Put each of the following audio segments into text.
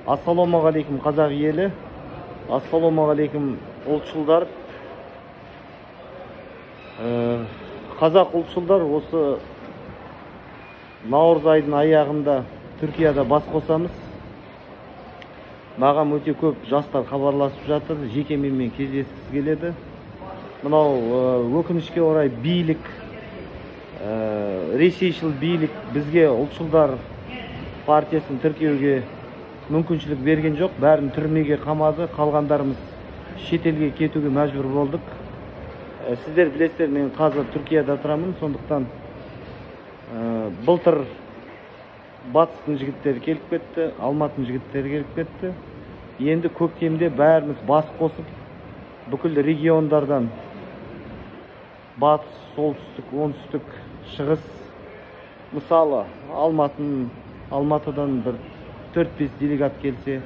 Ассалаумағалейкум қазақ елі, ассалаумағалейкум ұлтшылдар. Қазақ ұлтшылдар осы наурыз айдың аяғында Түркияда бас қосамыз. Маған өте көп жастар хабарласып жатыр, жеке менімен кездескісі келеді. Мынау өкінішке орай билік, ресейшіл билік бізге ұлтшылдар партиясын тіркеуге мүмкіншілік берген жоқ. Бәрін түрмеге қамады, қалғандарымыз шетелге кетуге мәжбүр болдық. Сіздер білесіздер, мен қазір Түркияда тұрамын, сондықтан былтыр батыстың жігіттері келіп кетті, Алматының жігіттері келіп кетті. Енді көктемде бәріміз бас қосып, бүкіл региондардан батыс, солтүстік, оңтүстік, шығыс, мысалы Алматыдан бір 4-5 делегат келсе,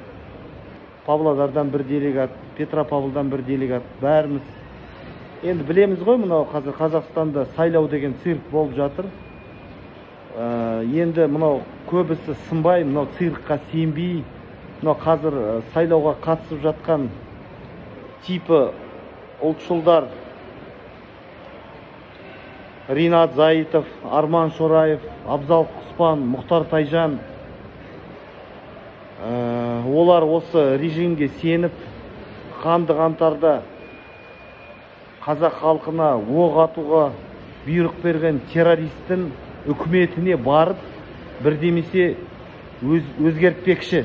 Павлодардан бір делегат, Петропавлдан бір делегат, бәріміз. Енді білеміз ғой, мынау қазір Қазақстанда сайлау деген цирк болып жатыр. Енді мынау көбісі сынбай, мынау циркқа сенбей, мынау қазір сайлауға қатысып жатқан типі ұлтшылдар Ринат Заитов, Арман Шораев, Абзал Құспан, Мұхтар Тайжан, олар осы режимге сеніп, қанды қаңтарда қазақ халқына оқ атуға бұйрық берген террористің үкіметіне барып, бірдемесе өзгертпекші.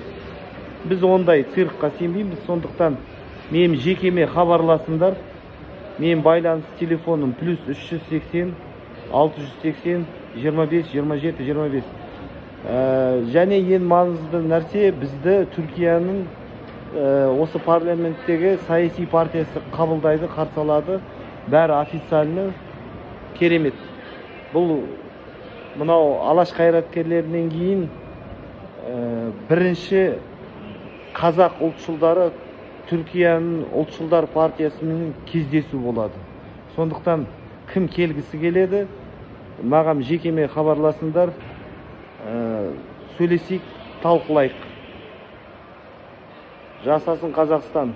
Біз ондай циркқа сенбейміз, сондықтан мен жекеме хабарласыңдар. Мен байланыс телефоным +380 680 25 27 25. Және ең маңызды нәрсе, бізді Түркияның осы парламенттегі саяси партиясы қабылдайды, қарсы алады. Бәрі официальны, керемет. Бұл мынау алаш қайраткерлерінен кейін бірінші қазақ ұлтшылдары Түркияның ұлтшылдар партиясының кездесу болады. Сондықтан кім келгісі келеді, маған жекеме хабарласыңдар, сөйлесейік, талқылайық. Жасасын Қазақстан.